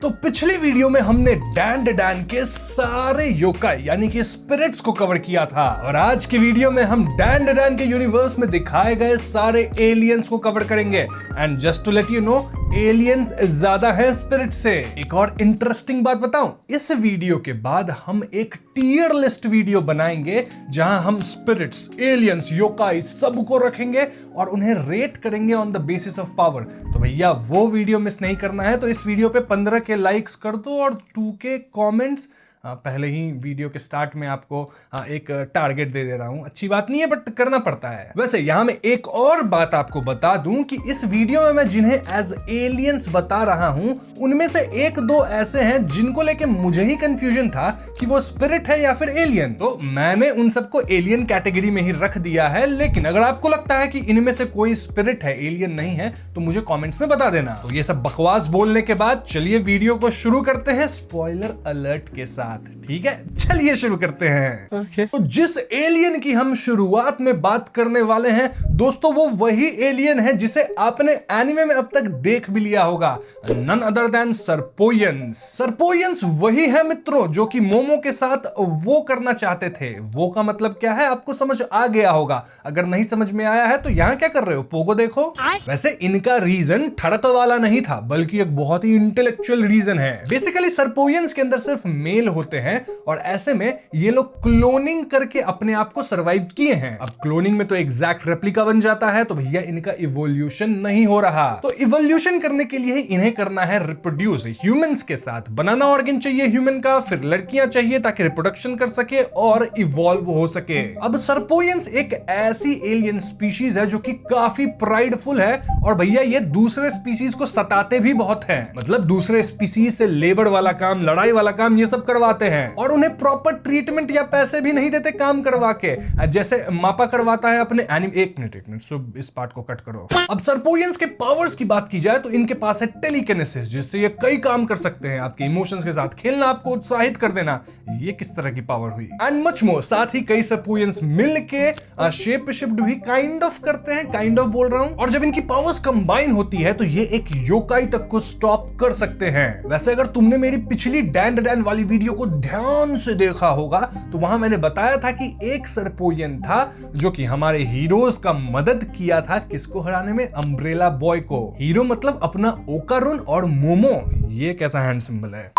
तो पिछली वीडियो में हमने डैन के सारे योकाई यानी कि स्पिरिट्स को कवर किया था और आज की वीडियो में हम डैन के यूनिवर्स में दिखाए गए सारे एलियंस को कवर करेंगे। And just to let you know, aliens ज्यादा है स्पिरिट से। एक और इंटरेस्टिंग बात बताऊं, इस वीडियो के बाद हम एक टियर लिस्ट वीडियो बनाएंगे जहां हम स्पिरिट्स, एलियंस, योकाई सबको रखेंगे और उन्हें रेट करेंगे on the basis of power. तो भैया वो वीडियो मिस नहीं करना है, तो इस वीडियो पे 15 के लाइक्स कर दो और 2 के कमेंट्स। पहले ही वीडियो के स्टार्ट में आपको एक टारगेट दे रहा हूं, अच्छी बात नहीं है बट करना पड़ता है। वैसे यहां मैं एक और बात आपको बता दूं कि इस वीडियो में मैं जिन्हें एज एलियंस बता रहा हूं उनमें से एक दो ऐसे हैं जिनको लेके मुझे ही कंफ्यूजन था कि वो स्पिरिट है या फिर एलियन। तो मैंने उन सबको एलियन कैटेगरी में ही रख दिया है, लेकिन अगर आपको लगता है कि इनमें से कोई स्पिरिट है, एलियन नहीं है, तो मुझे कॉमेंट्स में बता देना। तो ये सब बकवास बोलने के बाद चलिए वीडियो को शुरू करते हैं स्पॉइलर अलर्ट के साथ। ठीक है, चलिए शुरू करते हैं। तो जिस एलियन की हम शुरुआत में बात करने वाले हैं दोस्तों, वो वही एलियन है जिसे आपने एनिमे में अब तक देख भी लिया होगा, नन अदर देन सर्पोयंस। सर्पोयंस वही है मित्रों जो कि मोमो के साथ वो करना चाहते थे। वो का मतलब क्या है आपको समझ आ गया होगा, अगर नहीं समझ में आया है तो यहां क्या कर रहे हो, पोगो देखो। वैसे इनका रीजन ठड़क वाला नहीं था, बल्कि एक बहुत ही इंटेलेक्चुअल रीजन है। बेसिकली सर्पोयंस के अंदर सिर्फ मेल होते हैं और ऐसे में ये लोग क्लोनिंग करके अपने आप को सरवाइव किए हैं। अब क्लोनिंग में तो एग्जैक्ट रेप्लिका बन जाता है, तो भैया इनका इवोल्यूशन नहीं हो रहा। तो इवोल्यूशन करने के लिए इन्हें करना है रिप्रोड्यूस ह्यूमंस के साथ। बनाना ऑर्गन चाहिए ह्यूमन का, फिर लड़कियां चाहिए ताकि रिप्रोडक्शन कर सके और इवॉल्व हो सके। अब सर्पोयंस एक ऐसी एलियन स्पीशीज है जो कि काफी प्राइडफुल है और भैया ये दूसरे स्पीशीज को सताते भी बहुत है। मतलब दूसरे स्पीशीज से लेबर वाला काम, लड़ाई वाला काम ये सब करवाते हैं और उन्हें प्रॉपर ट्रीटमेंट या पैसे भी नहीं देते काम करवा के, जैसे मापा करवाता है अपने एनिमे। एक मिनट सब इस पार्ट को कट करो। अब सर्पोयंस के पावर्स की बात की जाए तो इनके पास है टेलीकिनेसिस, जिससे ये कई काम कर सकते हैं। आपके इमोशंस के साथ खेलना, आपको उत्साहित कर देना, ये किस तरह की पावर हुई। And much more. साथ ही कई सर्पोयंस मिलके शेप शिफ्ट भी काइंड ऑफ करते हैं, काइंड ऑफ बोल रहा हूं। और जब इनकी पावर्स कंबाइन होती है तो ये एक योकाई तक को स्टॉप कर सकते हैं। वैसे अगर तुमने मेरी पिछली डैन वाली वीडियो को ध्यान से देखा होगा तो वहां मैंने बताया था कि एक सर्पोयन था जो कि हमारे हीरोज का मदद किया था, किसको हराने में, अम्ब्रेला बॉय को। हीरो मतलब अपना ओकारुन और मोमो, ये कैसा हैंड सिंबल है।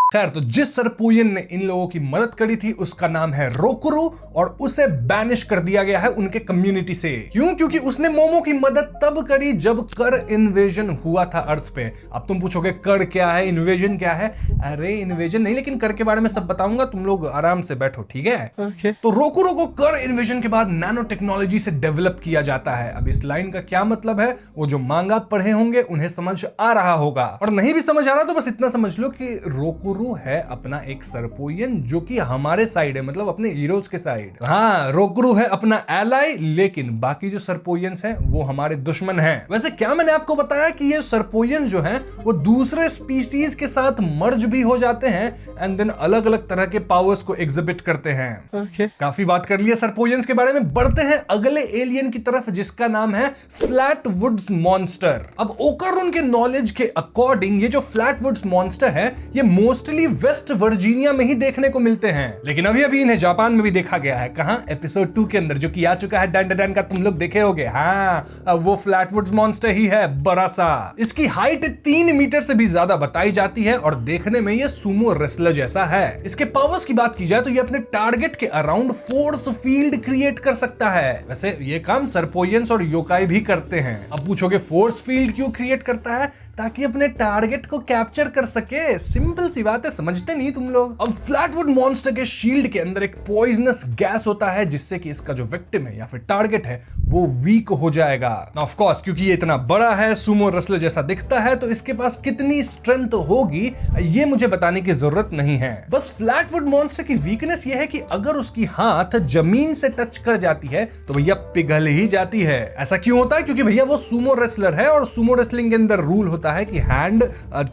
खैर, तो जिस सर्पोयन ने इन लोगों की मदद करी थी उसका नाम है रोकुरु और उसे बैनिश कर दिया गया है उनके कम्युनिटी से। क्यों? क्योंकि उसने मोमो की मदद तब करी जब कर इन्वेजन हुआ था अर्थ पे। अब तुम पूछोगे कर क्या है, इन्वेजन क्या है? अरे इन्वेजन नहीं, लेकिन कर के बारे में सब बताऊंगा, तुम लोग आराम से बैठो, ठीक है? तो रोकुरु को कर इन्वेजन के बाद नैनो टेक्नोलॉजी से डेवलप किया जाता है। अब इस लाइन का क्या मतलब है, वो जो मांगा पढ़े होंगे उन्हें समझ आ रहा होगा, और नहीं भी समझ आ रहा तो बस इतना समझ लो कि रोकुरु है अपना एक सर्पोयन जो कि हमारे साइड है, मतलब अपने हीरोज के साइड। हाँ, रोकुरु है अपना एलाई, लेकिन बाकी जो सर्पोयंस हैं वो हमारे दुश्मन हैं। वैसे क्या मैंने आपको बताया कि ये सर्पोयन जो हैं वो दूसरे स्पीसीज के साथ मर्ज भी हो जाते हैं एंड देन अलग अलग तरह के पावर्स को एग्जिबिट करते हैं। काफी बात कर लिया सर्पोयंस के बारे में, बढ़ते हैं अगले एलियन की तरफ जिसका नाम है फ्लैटवुड्स मॉन्स्टर। अब ओकारुन के नॉलेज के अकॉर्डिंग ये जो फ्लैटवुड्स मॉन्स्टर है ये मोस्टली वेस्ट वर्जीनिया में ही देखने को मिलते हैं, लेकिन अभी अभी इन्हें जापान में भी देखा गया है। कहां? एपिसोड 2 के अंदर, जो कि आ चुका है डैन का, तुम लोग देखे होगे। हाँ, अब वो फ्लैटवुड्स मॉन्स्टर ही है, बड़ा सा। इसकी हाइट 3 मीटर से भी ज्यादा बताई जाती है और देखने में ये सुमो रेसलर जैसा है। इसके पावर्स की बात की जाए तो ये अपने टारगेट के अराउंड फोर्स फील्ड क्रिएट कर सकता है। वैसे ये काम सर्पोयंस और योकाई भी करते हैं। अब पूछोगे फोर्स फील्ड क्यों क्रिएट करता है? ताकि अपने टारगेट को कैप्चर कर सके। सिंपल सी बात है, समझते नहीं तुम लोग। अब फ्लैटवुड मॉन्स्टर के शील्ड के अंदर एक पॉइजनस गैस होता है जिससे कि इसका जो विक्टिम है या फिर टारगेट है वो वीक हो जाएगा। ऑफ कोर्स क्योंकि ये इतना बड़ा है, सुमो रेसलर जैसा दिखता है, तो इसके पास कितनी स्ट्रेंथ होगी ये मुझे बताने की जरूरत नहीं है। बस फ्लैटवुड मॉन्स्टर की वीकनेस ये है कि अगर उसकी हाथ जमीन से टच कर जाती है तो भैया पिघल ही जाती है। ऐसा क्यों होता है? क्योंकि भैया वो सुमो रेसलर है और सुमो रेसलिंग के अंदर रूल होता है कि हैंड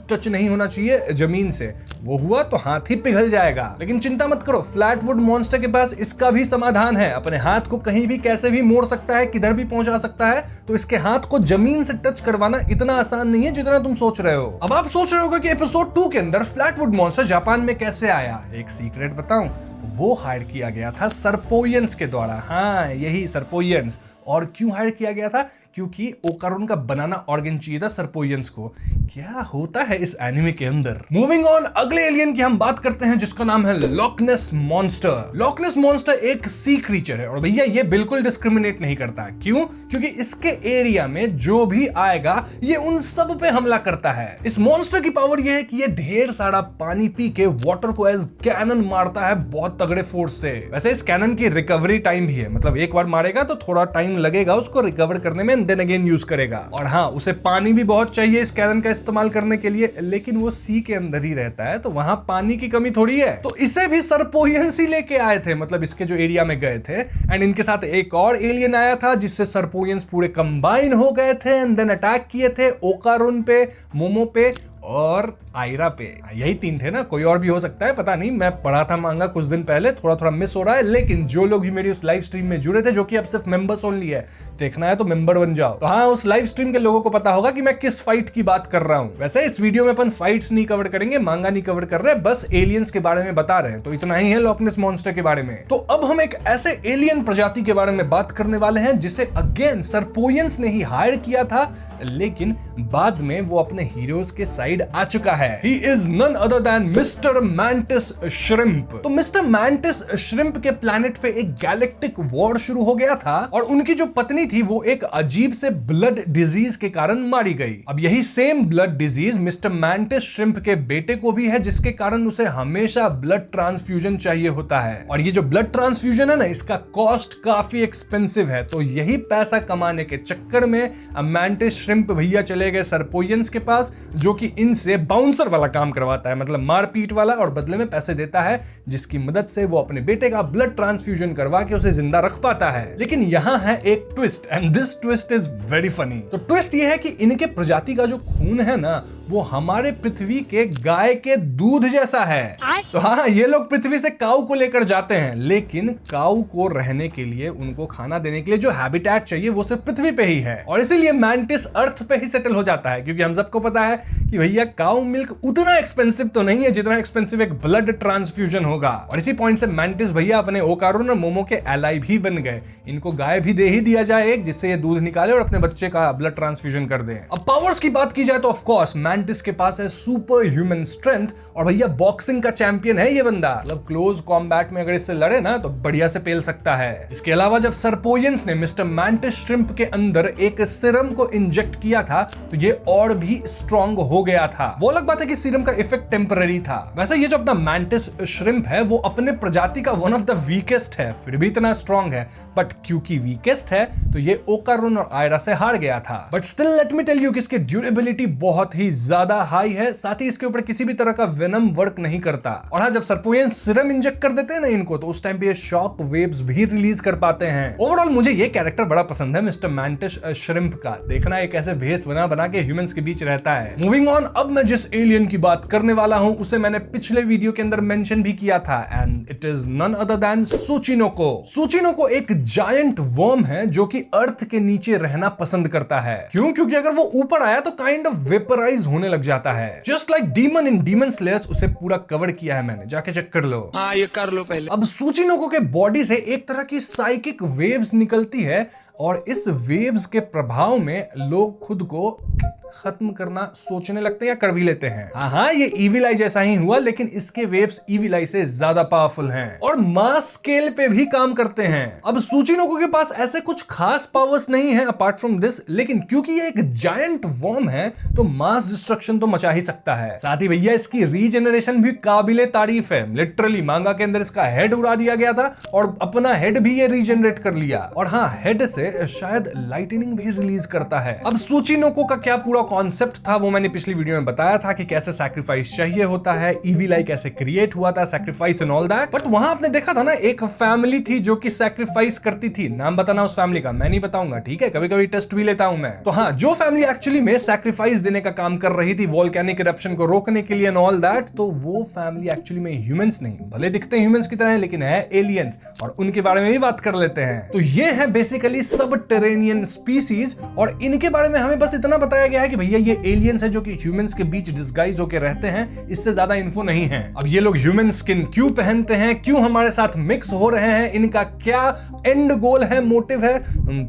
टच नहीं होना चाहिए जमीन से। वो हुआ तो हाथ ही पिघल जाएगा। लेकिन चिंता मत करो, फ्लैटवुड मॉन्स्टर के पास इसका भी समाधान है। अपने हाथ को कहीं भी कैसे भी मोड़ सकता है, किधर भी पहुंचा सकता है। तो इसके हाथ को जमीन से टच करवाना इतना आसान नहीं है जितना तुम सोच रहे हो। अब आप सोच रहे होगे कि एपिसोड 2 के अंदर फ्लैटवुड मॉन्स्टर जापान में कैसे आया। एक सीक्रेट बताऊं, वो हायर किया गया था सर्पोयंस के द्वारा। हाँ, यही सर्पोयंस। और क्यों हायर किया गया था? क्योंकि ओकारुन का बनाना ऑर्गन चाहिए था सर्पोयंस को। क्या होता है इस एनिमे के अंदर। मूविंग ऑन, अगले एलियन की हम बात करते हैं जिसका नाम है लॉकनेस मॉन्स्टर। लॉकनेस मॉन्स्टर एक सी क्रीचर है और भैया ये बिल्कुल डिस्क्रिमिनेट नहीं करता। क्यों? क्योंकि इसके एरिया में जो भी आएगा ये उन सब पे हमला करता है। इस मॉन्स्टर की पावर ये है कि ये ढेर सारा पानी पी के वाटर को एज कैनन मारता है बहुत तगड़े फोर्स से। वैसे इस कैनन की रिकवरी टाइम भी है, मतलब एक बार मारेगा तो थोड़ा टाइम लगेगा उसको रिकवर करने में, देन अगेन यूज करेगा। और हाँ, उसे पानी भी बहुत चाहिए इस कैनन का इस्तेमाल करने के लिए, लेकिन वो सी के अंदर ही रहता है तो वहां पानी की कमी थोड़ी है। तो इसे भी सर्पोयंस ही लेके आए थे, मतलब इसके जो एरिया में गए थे। एंड इनके साथ एक और एलियन आया था जिससे सर्पोयंस पूरे कंबाइन हो गए थे एंड देन अटैक किए थे ओकारुन पे, मोमो पे और आयरा पे। यही 3 थे ना, कोई और भी हो सकता है, पता नहीं। मैं पढ़ा था मांगा कुछ दिन पहले, थोड़ा थोड़ा मिस हो रहा है। लेकिन जो लोग भी मेरी उस लाइव स्ट्रीम में जुड़े थे, जो कि अब सिर्फ मेंबर्स ओनली है, देखना है तो मेंबर बन जाओ। तो हाँ, उस लाइव स्ट्रीम के लोगों को पता होगा कि मैं किस फाइट की बात कर रहा हूं। वैसे इस वीडियो में अपन फाइट्स नहीं कवर करेंगे, मांगा नहीं कवर कर रहे, बस एलियंस के बारे में बता रहे हैं। तो इतना ही है लॉकनेस मॉन्स्टर के बारे में। तो अब हम एक ऐसे एलियन प्रजाति के बारे में बात करने वाले हैं जिसे अगेन सर्पोयंस ने ही हायर किया था, लेकिन बाद में वो अपने हीरोज के साइड आ चुका है। He is none other than Mr. Mantis Shrimp। तो मिस्टर मैंटिस श्रिम्प के प्लैनेट पे एक गैलेक्टिक वॉर शुरू हो गया था और उनकी जो पत्नी थी वो एक अजीब से ब्लड डिजीज के कारण मारी गई। अब यही same blood disease mister mantis shrimp के बेटे को भी है, जिसके कारण उसे हमेशा ब्लड ट्रांसफ्यूजन चाहिए होता है। और ये जो ब्लड ट्रांसफ्यूजन है ना, इसका कॉस्ट काफी एक्सपेंसिव है। तो यही पैसा कमाने के चक्कर में मैंटिस श्रिम्प भैया चले गए सर्पोयंस के पास, जो कि इनसे बाउंसर वाला काम करवाता है, मतलब मारपीट वाला, और बदले में पैसे देता है, जिसकी मदद से वो अपने बेटे का ब्लड ट्रांसफ्यूजन करवा के उसे जिंदा रख पाता है। लेकिन यहाँ है एक twist and this twist is very funny. तो ट्विस्ट ये है कि इनके प्रजाति का जो खून है ना, वो हमारे पृथ्वी के गाय के दूध जैसा है। तो हाँ, ये लोग पृथ्वी से काऊ को लेकर जाते हैं, लेकिन काऊ को रहने के लिए, उनको खाना देने के लिए जो हैबिटेट चाहिए वो सिर्फ पृथ्वी पे ही है। और इसीलिए मैंटिस अर्थ पे ही सेटल हो जाता है, क्योंकि हम सबको पता है कि भैया काऊ मिल्क उतना एक्सपेंसिव तो नहीं है जितना एक्सपेंसिव एक ब्लड ट्रांसफ्यूजन होगा। और इसी पॉइंट से मैंटिस भैया अपने ओकारुन और मोमो के एलाई भी बन गए। इनको गाय भी दे ही दिया जाए एक, जिससे ये दूध निकाले और अपने बच्चे का ब्लड ट्रांसफ्यूजन कर दे। अब पावर्स की बात की जाए तो ऑफ कोर्स मैंटिस के पास है सुपर ह्यूमन स्ट्रेंथ, और भैया बॉक्सिंग का चैंपियन है ये बंदा। मतलब क्लोज कॉम्बैट में अगर इससे लड़े ना तो बढ़िया से पेल सकता है। इसके अलावा जब सर्पोयंस ने मिस्टर मैंटिस श्रिम्प के अंदर एक सीरम को इंजेक्ट किया था तो ये और भी स्ट्रॉन्ग हो गया था। वो अलग बात है कि सीरम का इफेक्ट टेम्पररी था। वैसे ये जो अपना मैंटिस श्रिम्प है वो अपने प्रजाति का वन ऑफ द वीकेस्ट है, फिर भी इतना स्ट्रॉन्ग है। बट क्योंकि वीकेस्ट है तो ये ओकारुन और आयरा से हार गया था। But still let me tell you कि इसकी ड्यूरेबिलिटी बहुत ही ज्यादा हाई है, साथ ही इसके ऊपर किसी भी तरह का वेनम वर्क नहीं करता। और हाँ, जब सर्पोयंस सीरम इंजेक्ट कर देते हैं ना इनको, तो उस टाइम पे ये शॉक वेव्स भी रिलीज कर पाते हैं। ओवरऑल मुझे ये कैरेक्टर बड़ा पसंद है मिस्टर मैंटिस श्रिम्प का। देखना एक ऐसे भेस बना के ह्यूमंस के बीच रहता है। मूविंग ऑन, अब मैं जिस एलियन की बात करने वाला हूं उसे मैंने पिछले वीडियो के अंदर मेंशन भी किया था, and it is none other than Tsuchinoko. Tsuchinoko एक जायंट वर्म है जो कि अर्थ के नीचे रहना पसंद करता है। क्यों? क्योंकि अगर वो ऊपर आया तो काइंड ऑफ वेपराइज होने लग जाता है, जस्ट लाइक डीमन इन डीमन स्लेयर्स। उसे पूरा कवर किया है मैंने, जाके चेक कर लो। हाँ, ये कर लो पहले। अब सुचिनोको के बॉडी से एक तरह की साइकिक वेव्स निकलती है, और इस वेव्स के प्रभाव में लोग खुद को खत्म करना सोचने लगते हैं या कर भी लेते हैं। हाँ, ये इविल आई जैसा ही हुआ, लेकिन इसके वेव्स इविल आई से ज्यादा पावरफुल हैं और मास स्केल पे भी काम करते हैं। अब सुचिनोको के पास ऐसे कुछ खास पावर्स नहीं है अपार्ट फ्रॉम दिस, लेकिन क्योंकि ये एक जायंट वर्म है तो मास डिस्ट्रक्शन तो मचा ही सकता है। साथ ही भैया इसकी रीजेनरेशन भी काबिले तारीफ है। लिटरली मांगा के अंदर इसका हेड उड़ा दिया गया था और अपना हेड भी ये रीजेनरेट कर लिया। और हाँ, हेड से शायद लाइटनिंग भी रिलीज करता है। अब सुचिनोको का क्या पूरा पूरा कॉन्सेप्ट था वो मैंने पिछली वीडियो में बताया था कि कैसे सैक्रिफाइस चाहिए होता है, ईविल आई कैसे क्रिएट हुआ था, sacrifice and all that. But वहां आपने देखा था ना, एक फैमिली थी जो कि सैक्रिफाइस करती थी। नाम बताना उस फैमिली का, मैं नहीं बताऊंगा, ठीक है, कभी कभी टेस्ट भी लेता हूं मैं। तो हाँ, जो फैमिली एक्चुअली में सैक्रिफाइस देने का काम कर रही थी वोल्केनिक इरप्शन को रोकने के लिए एंड ऑल दैट, तो वो फैमिली एक्चुअली में ह्यूमंस नहीं, भले दिखते हैं ह्यूमंस की तरह लेकिन है एलियंस, और उनके बारे में भी बात कर लेते हैं। तो ये है बेसिकली सबटेरेनियन स्पीसीज, और इनके बारे में हमें बस इतना बताया गया है कि भैया ये एलियंस है जो कि ह्यूमंस के बीच डिस्गाइज होकर रहते हैं, इससे ज्यादा इन्फो नहीं है। अब ये लोग ह्यूमन स्किन क्यों पहनते हैं, क्यों हमारे साथ मिक्स हो रहे हैं, इनका क्या एंड गोल है, मोटिव है,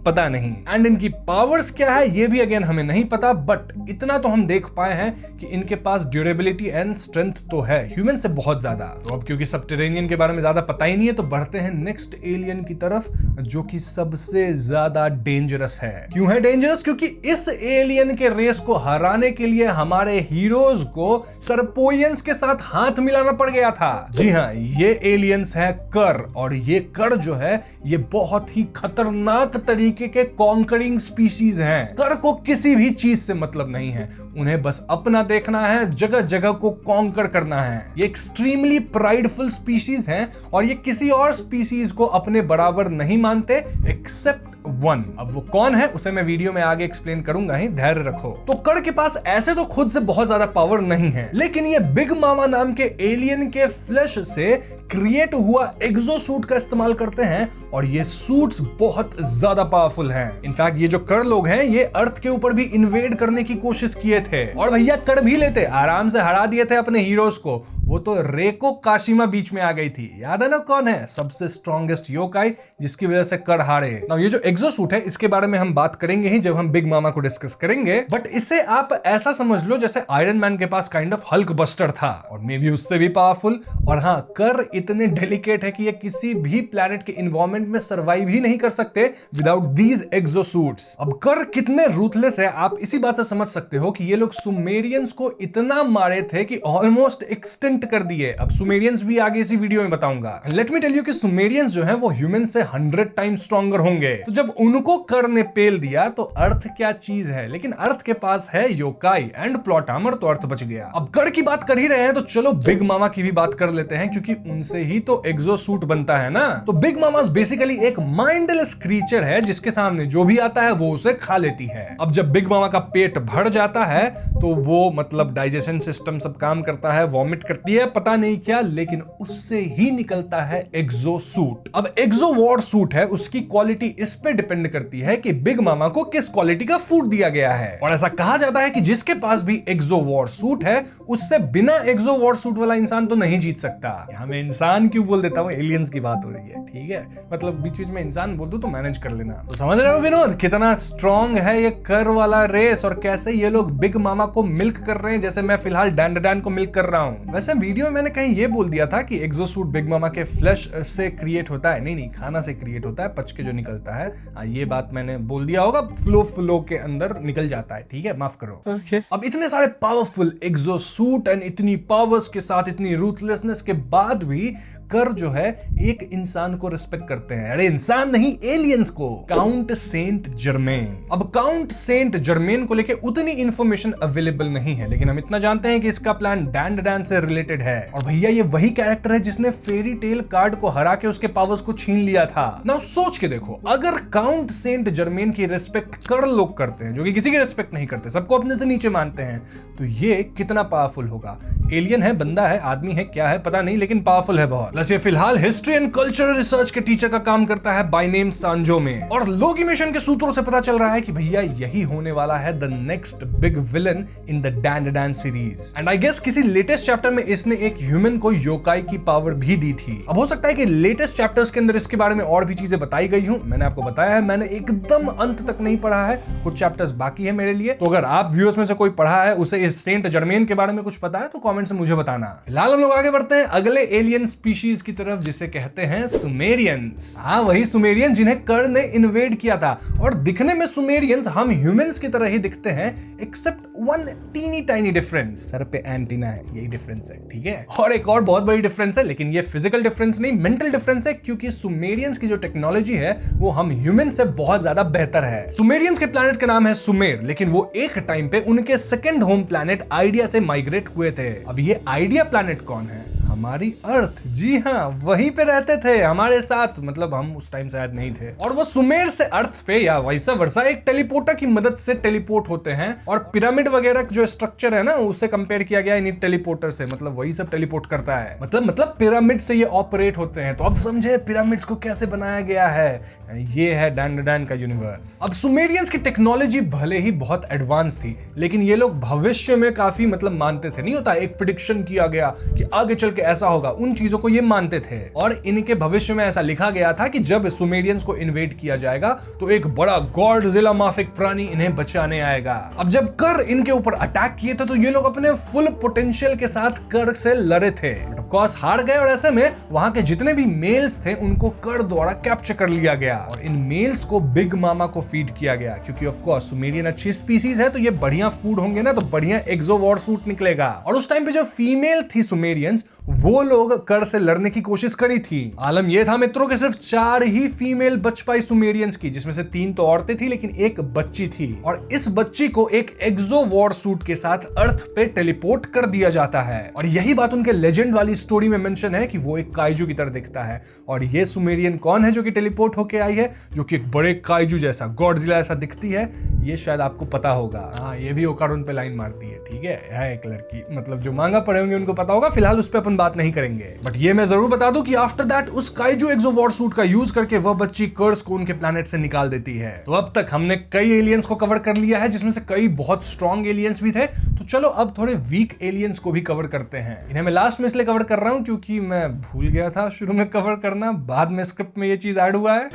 पता नहीं। एंड इनकी पावर्स क्या है ये भी अगेन हमें नहीं पता, बट इतना तो हम देख पाए हैं कि इनके पास ड्यूरेबिलिटी एंड स्ट्रेंथ तो है ह्यूमन से बहुत ज्यादा। तो अब क्योंकि सबटेरेनियन के बारे में ज्यादा पता ही नहीं है, तो बढ़ते हैं नेक्स्ट एलियन की तरफ जो कि सबसे ज्यादा डेंजरस है। क्यों है डेंजरस? क्योंकि इस एलियन के रेस को हराने के लिए हमारे हीरोज को सर्पोयंस के साथ हाथ मिलाना पड़ गया था। जी हाँ, ये एलियंस है कर, और ये कर जो है ये बहुत ही खतरनाक तरीके के कॉन्करिंग स्पीशीज हैं। कर को किसी भी चीज से मतलब नहीं है, उन्हें बस अपना देखना है, जगह जगह को कॉन्कर करना है। ये एक्सट्रीमली प्राइडफुल स्पीशीज हैं और ये किसी और स्पीशीज को अपने बराबर नहीं मानते एक्सेप्ट वन। अब वो कौन है उसे मैं वीडियो में आगे एक्सप्लेन करूंगा ही, धैर्य रखो। तो कर के पास ऐसे तो खुद से बहुत ज्यादा पावर नहीं है, लेकिन ये बिग मामा नाम के एलियन के फ्लैश से क्रिएट हुआ एक्सोसूट का इस्तेमाल करते हैं, और ये सूट्स बहुत ज्यादा पावरफुल हैं। इनफैक्ट ये जो कर लोग हैं ये अर्थ के ऊपर भी इन्वेड करने की कोशिश किए थे, और भैया कर भी लेते, आराम से हरा दिए थे अपने हीरोज को। वो तो रेको काशिमा बीच में आ गई थी, याद है ना कौन है सबसे स्ट्रॉन्गेस्ट योकाई जिसकी वजह से कर हारे। नाउ ये जो एक्सोसूट है इसके बारे में हम बात करेंगे ही जब हम बिग मामा को डिस्कस करेंगे, बट इसे आप ऐसा समझ लो जैसे आयरन मैन के पास काइंड ऑफ हल्क बस्टर था, और मे बी उससे भी पावरफुल। और हाँ, कर इतने डेलिकेट है कि ये किसी भी प्लैनेट के एनवायरनमेंट में सर्वाइव ही नहीं कर सकते विदाउट दीज एक्सोसूट्स। अब कर कितने रूथलेस है आप इसी बात से समझ सकते हो कि ये लोग सुमेरियंस को इतना मारे थे कि ऑलमोस्ट एक्सटेंट कर दिए। अब सुमेरियंस भी आगे इसी वीडियो में बताऊंगा। लेट मी टेल यू कि सुमेरियंस जो है वो ह्यूमन से 100 टाइम स्ट्रॉन्गर होंगे। तो जब उनको कर ने पेल दिया तो अर्थ क्या चीज है, लेकिन अर्थ के पास है योकाई एंड प्लॉट आर्मर, तो अर्थ बच गया। अब कर की बात कर ही रहे हैं तो चलो बिग मामा की भी बात कर लेते हैं, क्योंकि उनसे ही तो एक्सोसूट बनता है ना। तो बिग मामा बेसिकली एक माइंडलेस क्रीचर है जिसके सामने जो भी आता है वो उसे खा लेती है। अब जब बिग मामा का पेट भर जाता है तो वो मतलब डाइजेशन सिस्टम सब काम करता है, वॉमिट करती है, पता नहीं क्या, लेकिन उससे ही निकलता है एक्सोसूट। अब एक्सो वॉर सूट है, उसकी क्वालिटी इस पे डिपेंड करती है कि बिग मामा को किस क्वालिटी का फूड दिया गया है। और ऐसा कहा जाता है कि जिसके पास भी एक्सो वॉर सूट है उससे बिना एक्सो वॉर सूट वाला इंसान तो नहीं जीत सकता। यहां मैं इंसान क्यों बोल देता हूं, एलियंस की बात हो रही है, ठीक है, मतलब बीच बीच में इंसान बोल दूं तो मैनेज कर लेना। तो समझ रहे हो विनोद कितना स्ट्रॉन्ग है ये कर वाला रेस, और कैसे ये लोग बिग मामा को मिल्क कर रहे हैं जैसे मैं फिलहाल डैंडरडैन को मिल्क कर रहा हूं। वैसे वीडियो में मैंने कहीं ये बोल दिया था कि एक्सोसूट बिग मामा के फ्लैश से क्रिएट होता है, नहीं, खाना से क्रिएट होता है, पच के जो निकलता है। ये बात मैंने बोल दिया होगा, फ्लो के अंदर निकल जाता है, ठीक है, माफ करो। Okay. अब इतने सारे पावरफुल एक्सोसूट एंड इतनी पावर्स के साथ इतनी रूथलेसनेस के बाद भी कर जो है एक इंसान को रिस्पेक्ट करते हैं। अरे इंसान नहीं, एलियंस को। Count Saint Germain. अब काउंट सेंट जर्मेन को लेके उतनी इंफॉर्मेशन अवेलेबल नहीं है, लेकिन हम इतना जानते हैं कि इसका प्लान डैंडरडैन से रिलेटेड है। और भैया ये वही कैरेक्टर है जिसने फेरी टेल कार्ड को हरा के उसके पावर्स को छीन लिया था। नाउ सोच के देखो, अगर काउंट सेंट जर्मेन की रिस्पेक्ट कर लोग करते हैं जो कि किसी की रिस्पेक्ट नहीं करते, सबको अपने से नीचे मानते हैं, तो ये कितना पावरफुल होगा। एलियन है, बंदा है, आदमी है, क्या है पता नहीं, लेकिन पावरफुल है बहुत। प्लस ये फिलहाल हिस्ट्री एंड कल्चरल रिसर्च के टीचर का काम करता है बाय नेम सांजो में, और लोगी मिशन के सूत्रों से पता चल रहा है कि भैया यही होने वाला है the next big villain in the Dandadan series. And I guess किसी लेटेस्ट चैप्टर में इसने एक ह्यूमन को योकाई की पावर भी दी थी। अब हो सकता है कि लेटेस्ट चैप्टर्स के अंदर इसके बारे में और भी चीजें बताई गई हूं, मैंने आपको बताया है, मैंने एकदम अंत तक नहीं पढ़ा है, कुछ चैप्टर्स बाकी है मेरे लिए। तो अगर आप व्यूअर्स में से कोई पढ़ा है, उसे इस सेंट जर्मेन के बारे में कुछ पता है, तो कमेंट से मुझे बताना। फिलहाल हम लोग आगे बढ़ते हैं अगले एलियन स्पीशीज की तरफ जिसे कहते हैं सुमेरियंस। हाँ, वही सुमेरियन जिन्हें कर ने इन्वेड किया था, और दिखने में सुमेरियंस हम ह्यूमंस की तरह ही दिखते हैं, except one teeny tiny difference, सर पे एंटीना है, यही डिफरेंस है। ठीक है। और एक और बहुत बड़ी डिफरेंस है, लेकिन ये फिजिकल डिफरेंस नहीं, मेंटल डिफरेंस है, क्योंकि सुमेरियंस की जो टेक्नोलॉजी है वो हम ह्यूमन से बहुत ज्यादा बेहतर है। सुमेरियंस के प्लैनेट का नाम है सुमेर, लेकिन वो एक टाइम पे उनके सेकंड होम प्लैनेट आइडिया से माइग्रेट हुए थे। अब ये आइडिया प्लैनेट कौन है? हमारी अर्थ। जी हाँ, वहीं पे रहते थे हमारे साथ, मतलब हम उस टाइम शायद नहीं थे। और वो सुमेर से अर्थ पे या वैसा वर्षा एक टेलीपोर्टर की मदद से टेलीपोर्ट होते हैं। और पिरामिड वगैरह जो स्ट्रक्चर है ना, उससे कंपेयर किया गया इन टेलीपोर्टर से, मतलब वही सब टेलीपोर्ट करता है, मतलब पिरामिड से ये ऑपरेट होते हैं। तो अब समझे पिरामिड्स को कैसे बनाया गया है। ये है डैन का यूनिवर्स। अब सुमेरियंस की टेक्नोलॉजी भले ही बहुत एडवांस थी, लेकिन ये लोग भविष्य में काफी मतलब मानते थे। नहीं होता एक प्रेडिक्शन किया गया कि आगे चल के ऐसा होगा, उन चीजों को ये मानते थे। और इनके भविष्य में ऐसा लिखा गया था कि जब सुमेरियंस को इन्वेड किया जाएगा तो एक बड़ा गॉडजिला माफिक प्राणी इन्हें बचाने आएगा। अब जब कर इनके ऊपर अटैक किए थे तो ये लोग अपने फुल पोटेंशियल के साथ कर से लड़े थे, बट ऑफ कोर्स हार गए। और ऐसे में वहां के जितने भी मेल्स थे उनको कर द्वारा कैप्चर कर लिया गया और इन मेल्स को बिग मामा को फीड किया गया, क्योंकि ऑफ कोर्स सुमेरियन अच्छी स्पीसीज है तो ये बढ़िया फूड होंगे ना, तो बढ़िया एक्सोवॉर सूट निकलेगा। और उस टाइम पे जो फीमेल थी सुमेरियंस, वो लोग कर से लड़ने की कोशिश करी थी। आलम यह था मित्रों कि सिर्फ 4 ही फीमेल बच पाई सुमेरियंस की, जिसमें से 3 तो औरतें थी लेकिन एक बच्ची थी। और इस बच्ची को एक एक्सो वॉर सूट के साथ अर्थ पे टेलीपोर्ट कर दिया जाता है। और यही बात उनके लेजेंड वाली स्टोरी में मेंशन है कि वो एक काइजू की तरह दिखता है। और ये सुमेरियन कौन है जो कि टेलीपोर्ट होके आई है, जो कि एक बड़े काइजू जैसा गॉडजिला ऐसा दिखती है, ये शायद आपको पता होगा। हाँ, ये भी ओकारोन पे लाइन मारती है, ठीक है एक लड़की, मतलब जो मांगा पढ़े होंगे उनको पता होगा। फिलहाल उस पर अपन बात नहीं करेंगे, बट ये मैं जरूर बता दूं कि आफ्टर दैट उस काइजू एक्सोवॉर सूट का यूज करके वह बच्ची कर्स को उनके प्लैनेट से निकाल देती है। तो अब तक हमने कई एलियंस को कवर कर लिया है, जिसमें से कई बहुत स्ट्रॉन्ग एलियंस भी थे। तो चलो अब थोड़े वीक एलियंस को भी कवर करते हैं। इन्हें मैं लास्ट में इसलिए कवर कर रहा हूं क्योंकि मैं भूल गया था शुरू में कवर करना, बाद में स्क्रिप्ट में ये चीज ऐड हुआ है।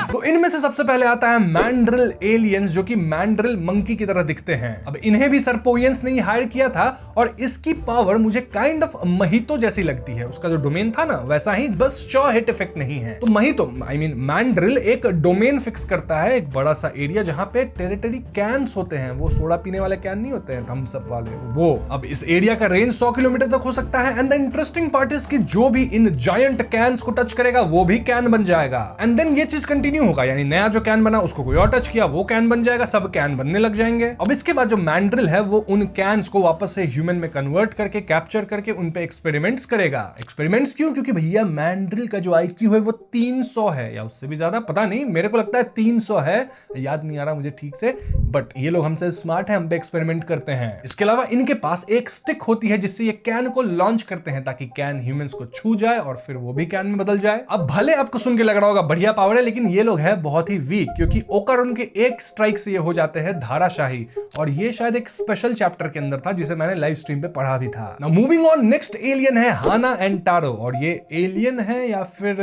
तो इनमें से सबसे पहले आता है मैंड्रिल एलियंस, जो कि मैंड्रिल मंकी की तरह दिखते हैं। अब इन्हें भी सर्पोइयंस ने हायर किया था और इसकी पावर मुझे काइंड ऑफ महीतो जैसी लगती है। उसका जो डोमेन था ना वैसा ही, बस शॉ हिट इफेक्ट नहीं है। तो महीतो मैंड्रिल एक डोमेन फिक्स करता है, एक बड़ा सा एरिया जहां पे टेरिटरी कैन्स होते हैं, वो सोडा पीने वाले कैन नहीं होते हैं थम्स अप वाले, वो। अब इस एरिया का रेंज 100 किलोमीटर तक हो सकता है। And the interesting part is कि जो भी इन जायंट कैन्स को टच करेगा वो भी कैन बन जाएगा। एंड देन ये चीज कंटिन्यू होगा, यानी नया जो कैन बना उसको कोई और टच किया वो कैन बन जाएगा, सब कैन बनने लग जाएंगे। अब इसके बाद जो मैंड्रिल है वो उन कैन्स को वापस से ह्यूमन में कन्वर्ट करके कैप्चर करके उन पे एक्सपेरिमेंट्स करेगा। एक्सपेरिमेंट्स क्यों? क्योंकि भैया मैंड्रिल का जो आईक्यू है वो 300 है या उससे भी ज्यादा, पता नहीं, मेरे को लगता है 300 है, याद नहीं आ रहा मुझे ठीक से, बट ये लोग हमसे स्मार्ट है, हम पे एक्सपेरिमेंट करते हैं। इसके अलावा इनके पास एक स्टिक होती है जिससे ये कैन को लॉन्च करते हैं ताकि कैन ह्यूमंस को छू जाए और फिर वो भी कैन में बदल जाए। अब भले आपको सुन के लग रहा होगा बढ़िया पावर है, लेकिन ये लोग है बहुत ही वीक, क्योंकि ओकारोन के एक स्ट्राइक से ये हो जाते हैं धाराशाही। और ये शायद एक स्पेशल चैप्टर के अंदर था जिसे मैंने लाइव स्ट्रीम पे पढ़ा भी था। Now moving on, next alien है हाना एंड टारो। और ये एलियन है या फिर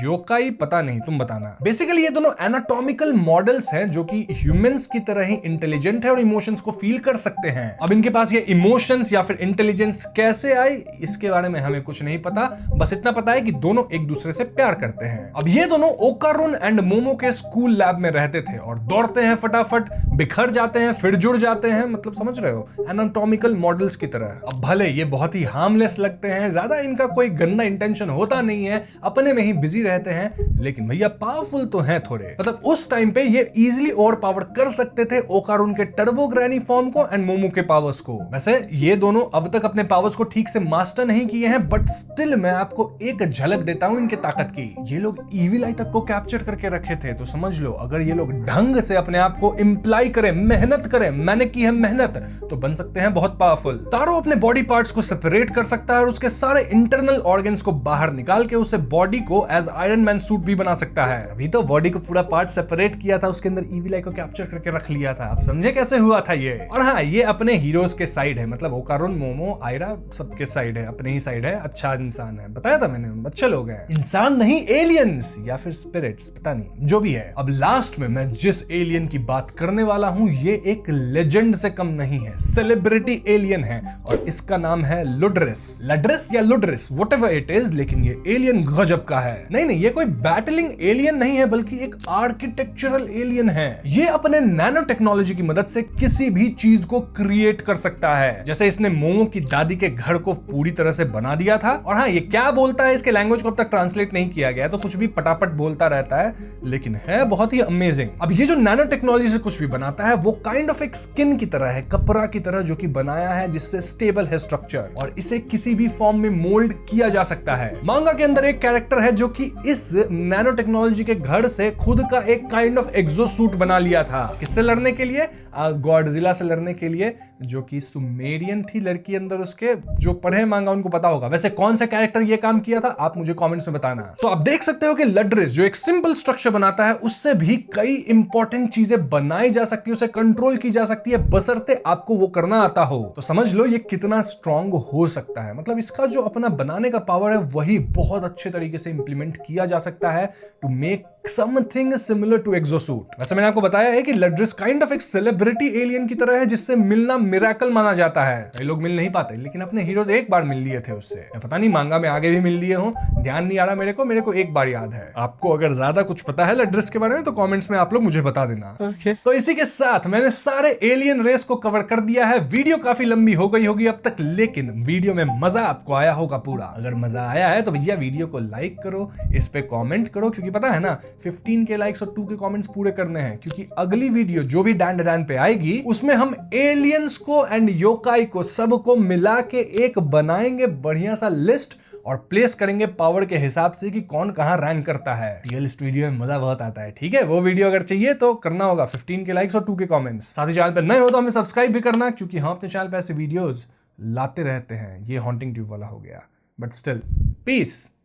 योकाई, पता नहीं, तुम बताना। बेसिकली ये दोनों एनाटॉमिकल मॉडल्स हैं जो कि ह्यूमंस की तरह ही इंटेलिजेंट है और इमोशंस को फील कर सकते हैं। अब इनके पास ये इमोशंस या फिर इंटेलिजेंस कैसे आई इसके बारे में हमें कुछ नहीं पता, बस इतना पता है कि दोनों एक दूसरे से प्यार करते हैं। अब ये दोनों ओकारुन एंड मोमो के स्कूल लैब में रहते थे और दौड़ते हैं फटाफट, बिखर जाते हैं, फिर जुड़ जाते हैं, मतलब समझ रहे हो, एनाटॉमिकल मॉडल्स की तरह। अब भले ये बहुत ही हार्मलेस लगते हैं, ज्यादा इनका कोई गंदा इंटेंशन होता नहीं है, अपने में ही बिजी रहते हैं, लेकिन भैया पावरफुल तो हैं थोड़े। मतलब उस टाइम पे ये इजीली ओवर पावर कर सकते थे ओकारुन के टर्बो ग्रैनी फॉर्म को एंड मोमो के पावर्स को। वैसे ये दोनों अब तक अपने पावर्स को ठीक से मास्टर नहीं किए हैं, बट स्टिल मैं आपको एक झलक देता हूं इनके ताकत की। ये लोग इविल आई तक को कैप्चर करके रखे थे, तो समझ लो अगर ये लोग ढंग से अपने आप को इंप्लाई करें, मेहनत करें, मैंने की है मेहनत, तो बन सकते हैं बहुत पावरफुल। तारो अपने बॉडी पार्ट्स को सेपरेट कर सकता है और उसके सारे इंटरनल ऑर्गन्स को बाहर निकाल के उसे बॉडी को एज आयरन मैन सूट भी बना सकता है। अभी तो बॉडी को पूरा पार्ट सेपरेट किया था, उसके अंदर इविल आई को कैप्चर करके रख लिया था। आप समझे कैसे हुआ था ये? और हाँ, ये अपने हीरोज के साइड है, मतलब ओकारुन, मोमो, आयरा सबके साइड है, अपने ही साइड है, अच्छा इंसान है, बताया था मैंने, अच्छे लोग हैं। इंसान नहीं, एलियंस या फिर स्पिरिट्स, पता नहीं, जो भी है। अब लास्ट में मैं जिस एलियन की बात करने वाला हूं ये एक लेजेंड से कम नहीं है, सेलिब्रिटी एलियन है और इसका नाम है लुड्रिस। लड्रेस या लुड्रेस व्हाटएवर इट इज, लेकिन ये एलियन गजब का है। नहीं, ये कोई बैटलिंग एलियन नहीं है, बल्कि एक आर्किटेक्चरल एलियन है। ये अपने नैनो टेक्नोलॉजी की मदद से किसी भी चीज को क्रिएट कर सकता है। जैसे इसने मोमो की दादी के घर को पूरी तरह से बना दिया था। और हाँ, ये क्या बोलता है इसके लैंग्वेज को अब तक ट्रांसलेट नहीं किया गया, तो कुछ भी पटापट बोलता रहता है, लेकिन है बहुत ही अमेजिंग। अब ये जो नैनो टेक्नोलॉजी से कुछ भी बनाता है वो काइंड ऑफ एक स्किन की तरह है, कपड़ा की तरह, जो कि बनाया है जिससे स्टेबल है स्ट्रक्चर, और इसे किसी भी फॉर्म में मोल्ड किया जा सकता है। मांगा के अंदर एक कैरेक्टर है जो कि इस नैनो टेक्नोलॉजी के घर से खुद का एक काइंड ऑफ एक्सोसूट बना लिया था। किससे लड़ने के लिए? गॉडजिला से लड़ने के लिए, जो कि सुमेरियन थी लड़की अंदर उसके। जो पढ़े मांगा उनको पता होगा। वैसे कौन सा कैरेक्टर ये काम किया था आप मुझे कमेंट्स में बताना। तो आप देख सकते हो कि लड्रेस जो एक सिंपल स्ट्रक्चर बनाता है, उससे भी कई इंपॉर्टेंट चीजें बनाई जा सकती है, उसे कंट्रोल की जा सकती है, बशर्ते आपको वो करना आता हो। तो समझ लो ये कितना स्ट्रांग हो सकता है। मतलब इसका जो अपना बनाने का पावर है वही बहुत अच्छे तरीके से इंप्लीमेंट किया जा सकता है to make something similar to exosuit. वैसे मैंने आपको बताया है कि लड्रेस काइंड ऑफ एक सेलिब्रिटी एलियन की तरह है, जिससे मिलना मिरेकल माना जाता है। कई लोग मिल नहीं पाते, लेकिन अपने हीरोज एक बार मिल लिए थे उससे। पता नहीं मांगा में आगे भी मिल लिए हो, ध्यान नहीं आ रहा मेरे को एक बार याद है। आपको अगर ज्यादा कुछ पता है लड्रेस के बारे में तो कमेंट्स में आप लोग मुझे बता देना। तो इसी के साथ मैंने सारे एलियन रेस को कवर कर दिया है। वीडियो काफी लंबी हो गई होगी अब तक, लेकिन वीडियो में मजा आपको आया होगा पूरा। अगर मजा आया है तो भैया वीडियो को लाइक करो, इस पे कमेंट करो, क्योंकि पता है ना 15 के लाइक्स और 2 के कमेंट्स पूरे करने हैं, क्योंकि अगली वीडियो जो भी डैन डैन पे आएगी उसमें हम एलियंस को एंड योकाई को सबको मिला के एक बनाएंगे बढ़िया सा लिस्ट और प्लेस करेंगे पावर के हिसाब से कि कौन कहां रैंक करता है। ये लिस्ट वीडियो में मजा बहुत आता है। ठीक है, वो वीडियो अगर चाहिए तो करना होगा 15 के लाइक्स और 2 के कमेंट्स। साथ ही चैनल पे नए हो तो हमें सब्सक्राइब भी करना, क्योंकि हम अपने चैनल पे ऐसे वीडियोस लाते रहते हैं। ये हॉन्टिंग ट्यूब वाला हो गया, बट स्टिल पीस।